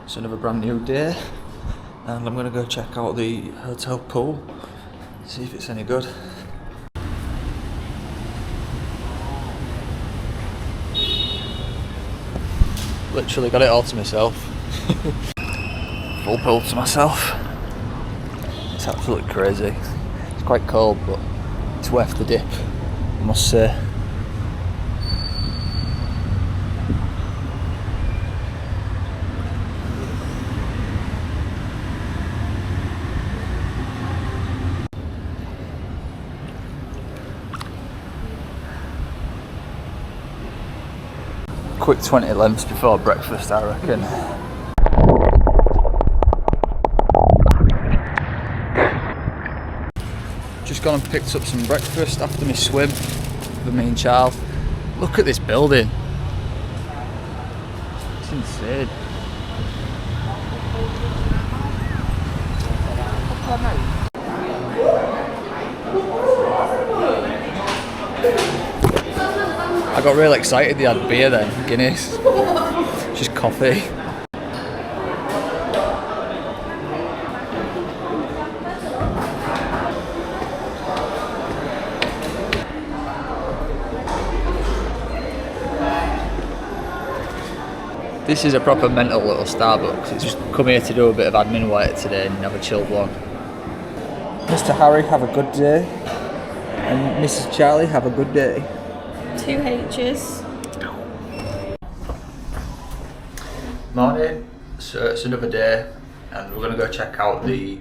It's another brand new day, and I'm gonna go check out the hotel pool, see if it's any good. Literally got it all to myself. Full pool to myself. It's absolutely crazy. It's quite cold, but it's worth the dip, I must say. Quick 20 lengths before breakfast, I reckon. Just gone and picked up some breakfast after my swim with me and Charles. Look at this building. It's insane. I got really excited they had beer then, Guinness. Just coffee. This is a proper mental little Starbucks. It's just come here to do a bit of admin work today and have a chilled one. Mr. Harry, have a good day. And Mrs. Charlie, have a good day. 2 H's. Morning. So it's another day, and we're going to go check out the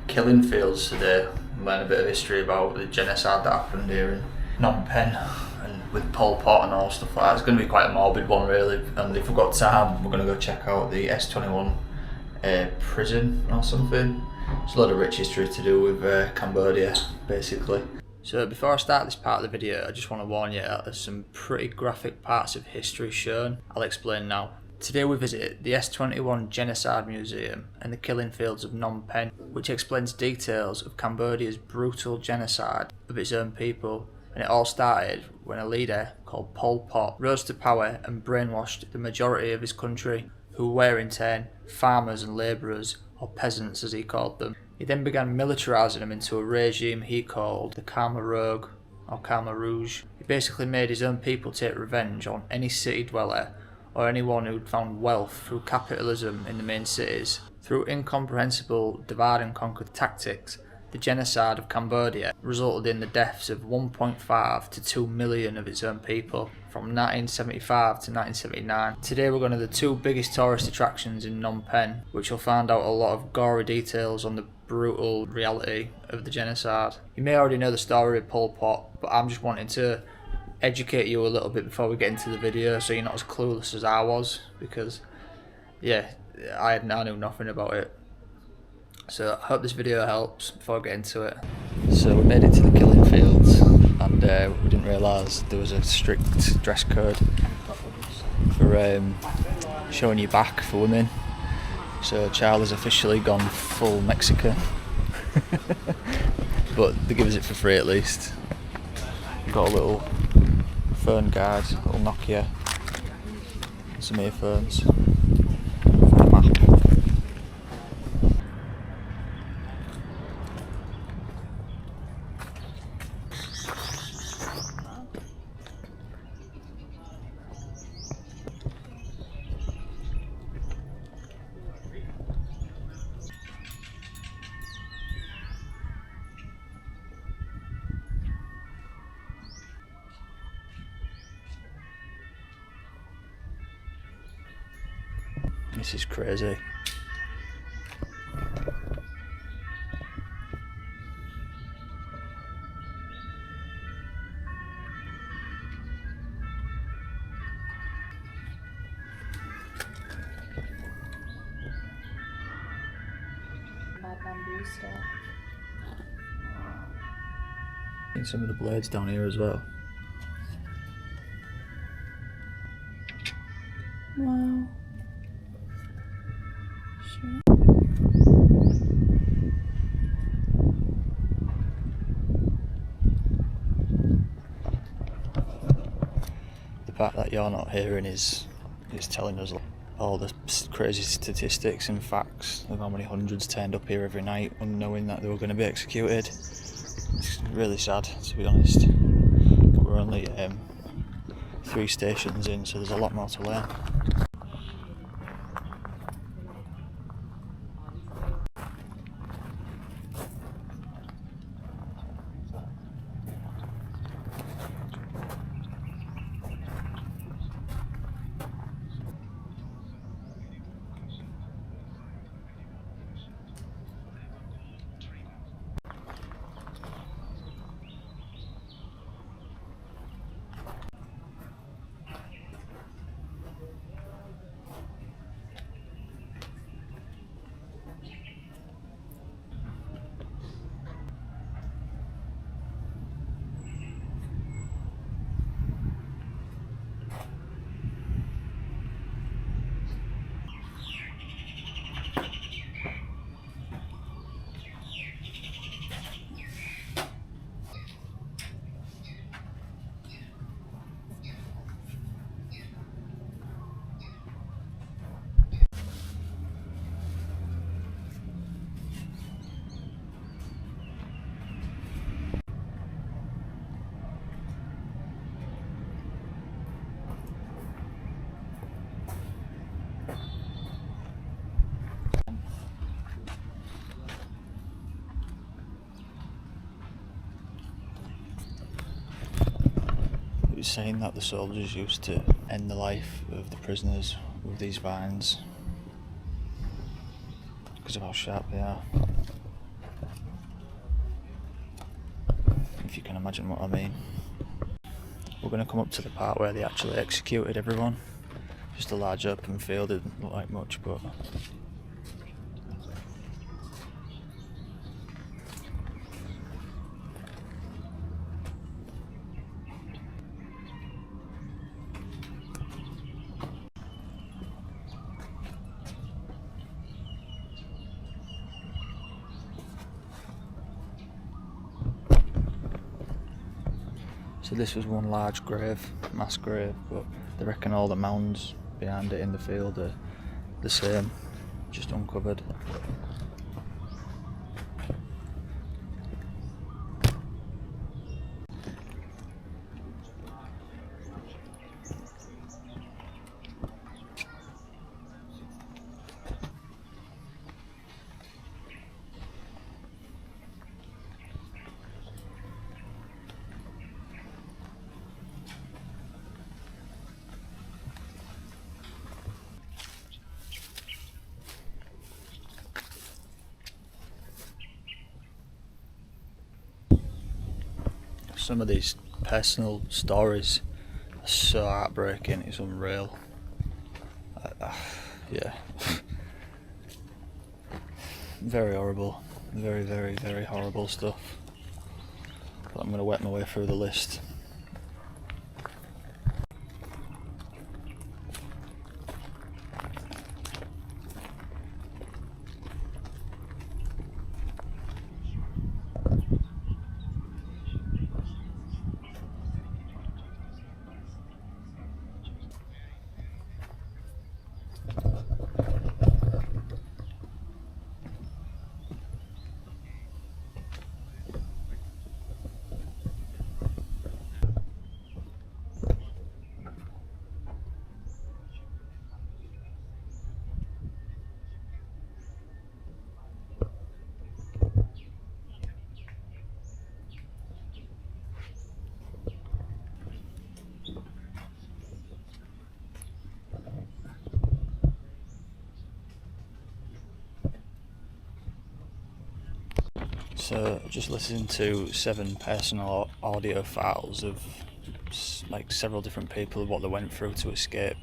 killing fields today and learn a bit of history about the genocide that happened here in Phnom Penh and with Pol Pot and all stuff like that. It's going to be quite a morbid one really, and if we've got time we're going to go check out the S21 prison or something. There's a lot of rich history to do with Cambodia basically. So before I start this part of the video, I just want to warn you that there's some pretty graphic parts of history shown. I'll explain now. Today we visit the S21 Genocide Museum and the killing fields of Phnom Penh, which explains details of Cambodia's brutal genocide of its own people. And it all started when a leader called Pol Pot rose to power and brainwashed the majority of his country, who were in turn farmers and labourers, or peasants as he called them. He then began militarising them into a regime he called the Khmer Rouge, or Khmer Rouge. He basically made his own people take revenge on any city dweller or anyone who'd found wealth through capitalism in the main cities. Through incomprehensible divide and conquer tactics, the genocide of Cambodia resulted in the deaths of 1.5 to 2 million of its own people from 1975 to 1979. Today we're going to the two biggest tourist attractions in Phnom Penh, which will find out a lot of gory details on the brutal reality of the genocide. You may already know the story of Pol Pot, but I'm just wanting to educate you a little bit before we get into the video so you're not as clueless as I was, because yeah, I knew nothing about it. So I hope this video helps before I get into it. So we made it to the killing fields, and we didn't realise there was a strict dress code for showing your back for women. So Charlie's officially gone full Mexican. But they give us it for free at least. We've got a little phone guard, a little Nokia, some earphones, a map. This is crazy. Bamboo stuff. And some of the blades down here as well. Wow. Sure. The part that you're not hearing is telling us all the crazy statistics and facts of how many hundreds turned up here every night unknowing that they were going to be executed. It's really sad, to be honest. But we're only 3 stations in, so there's a lot more to learn. Saying that the soldiers used to end the life of the prisoners with these vines because of how sharp they are. If you can imagine what I mean. We're going to come up to the part where they actually executed everyone. Just a large open field, it didn't look like much, but so this was one large grave, mass grave, but they reckon all the mounds behind it in the field are the same, just uncovered. Some of these personal stories are so heartbreaking, it's unreal. Yeah. Very horrible. Very, very, very horrible stuff. But I'm going to work my way through the list. So just listening to 7 personal audio files of like several different people, what they went through to escape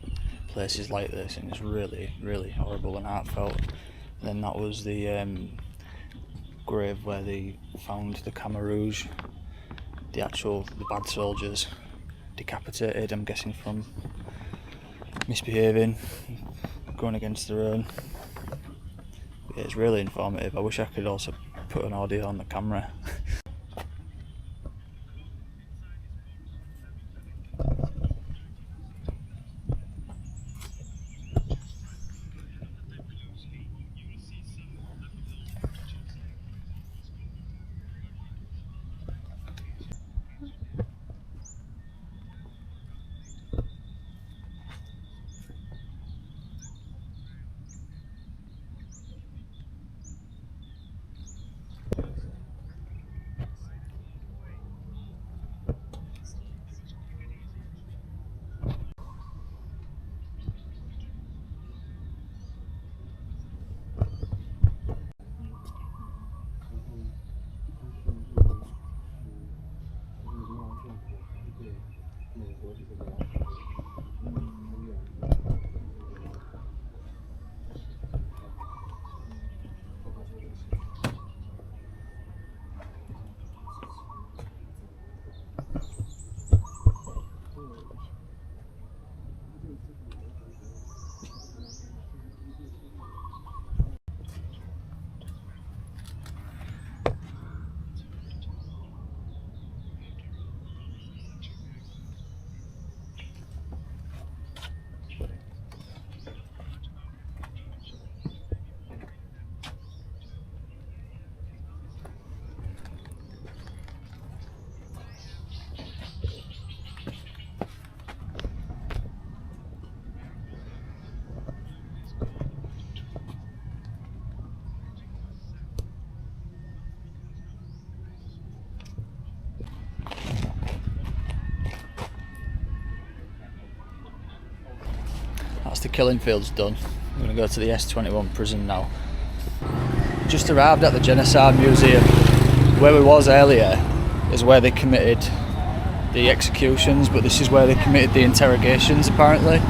places like this, and it's really, really horrible and heartfelt. And then that was the grave where they found the Khmer Rouge, the bad soldiers, decapitated, I'm guessing from misbehaving, going against their own. Yeah, it's really informative. I wish I could also put an audio on the camera. That's the killing fields done. I'm going to go to the S21 prison now. Just arrived at the Genocide Museum. Where we was earlier is where they committed the executions, but this is where they committed the interrogations apparently.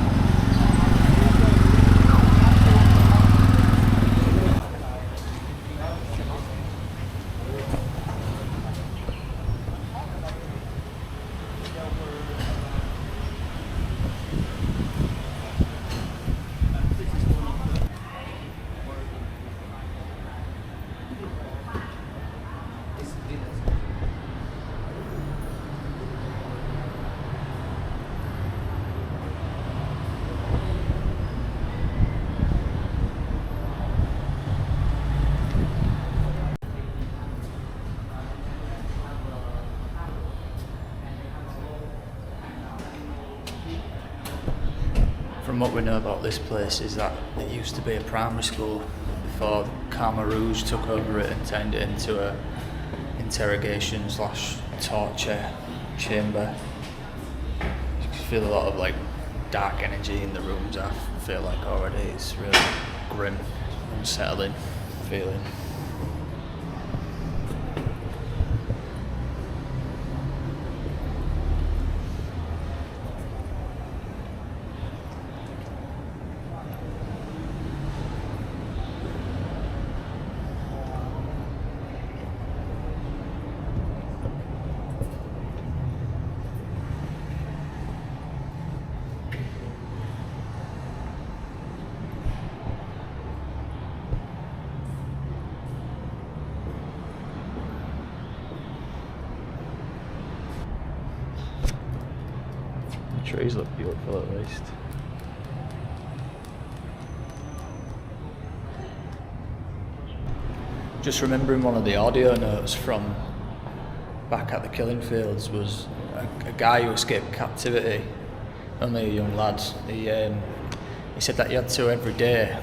From what we know about this place is that it used to be a primary school before Khmer Rouge took over it and turned it into a interrogation / torture chamber. You can feel a lot of like dark energy in the rooms. I feel like already it's really grim, unsettling feeling. Trees look beautiful at least. Just remembering one of the audio notes from back at the killing fields was a guy who escaped captivity, only a young lad. He said that you had to every day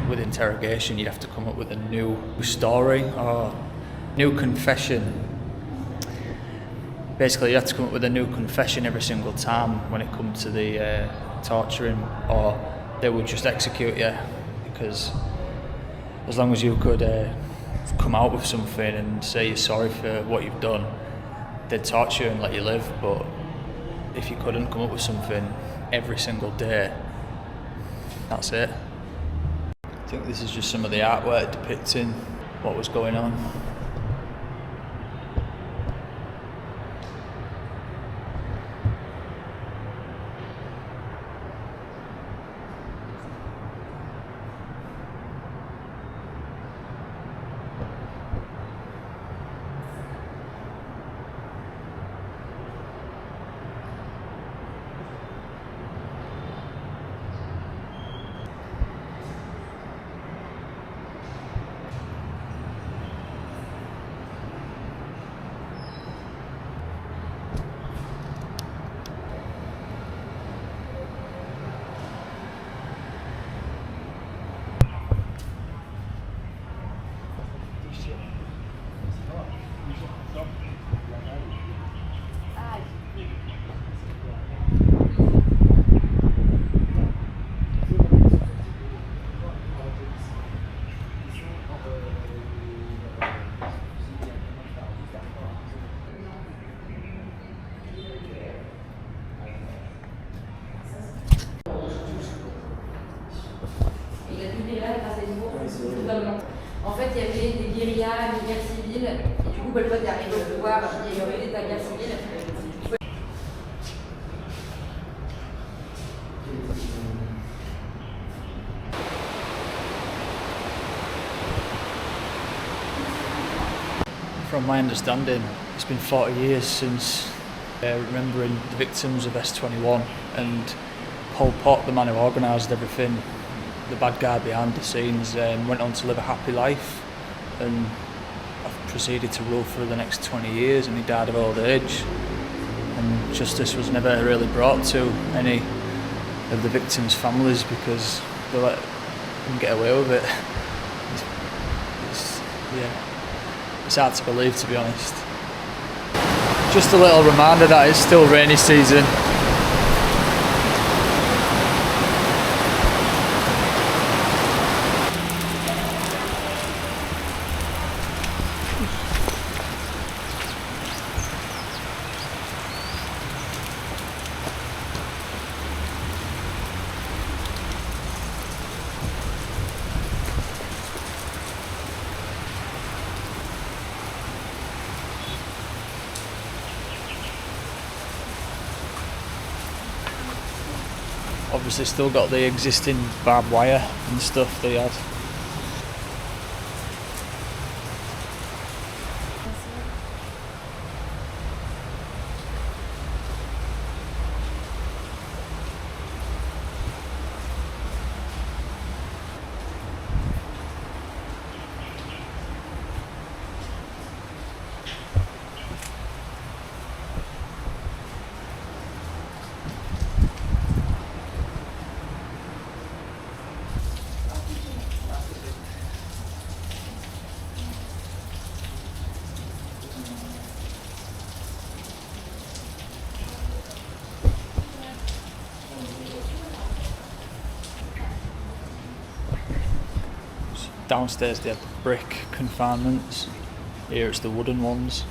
with interrogation you'd have to come up with a new story or new confession. Basically, you had to come up with a new confession every single time when it come to the torturing, or they would just execute you, because as long as you could come out with something and say you're sorry for what you've done, they'd torture you and let you live. But if you couldn't come up with something every single day, that's it. I think this is just some of the artwork depicting what was going on. En fait, il y avait des guérillas, une guerre civile, et du coup, Pol Pot est arrivé au pouvoir, il y a eu un état de guerre civile. From my understanding, it's been 40 years since remembering the victims of S21, and Pol Pot, the man who organised everything, the bad guy behind the scenes, went on to live a happy life and proceeded to rule for the next 20 years, and he died of old age, and justice was never really brought to any of the victims' families because they let him get away with it. It's hard to believe, to be honest. Just a little reminder that it's still rainy season. Obviously still got the existing barbed wire and stuff they had. Downstairs they had the brick confinements, here it's the wooden ones.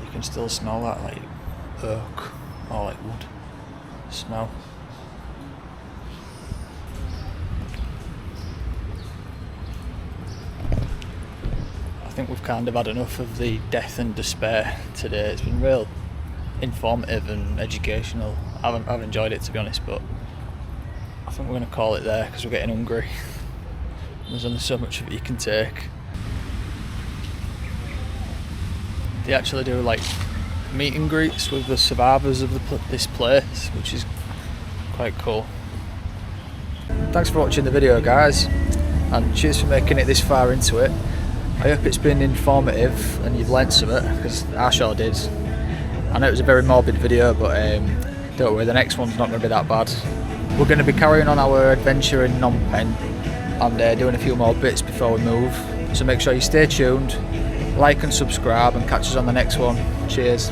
You can still smell that like oak or like wood smell. I think we've kind of had enough of the death and despair today. It's been real informative and educational. I've enjoyed it, to be honest, but I think we're going to call it there because we're getting hungry. There's only so much of it you can take. They actually do like meet and greets with the survivors of this place, which is quite cool. Thanks for watching the video, guys, and cheers for making it this far into it. I hope it's been informative and you've learnt something, because I sure did. I know it was a very morbid video, but don't worry, the next one's not going to be that bad. We're going to be carrying on our adventure in Phnom Penh and doing a few more bits before we move. So make sure you stay tuned, like and subscribe, and catch us on the next one. Cheers.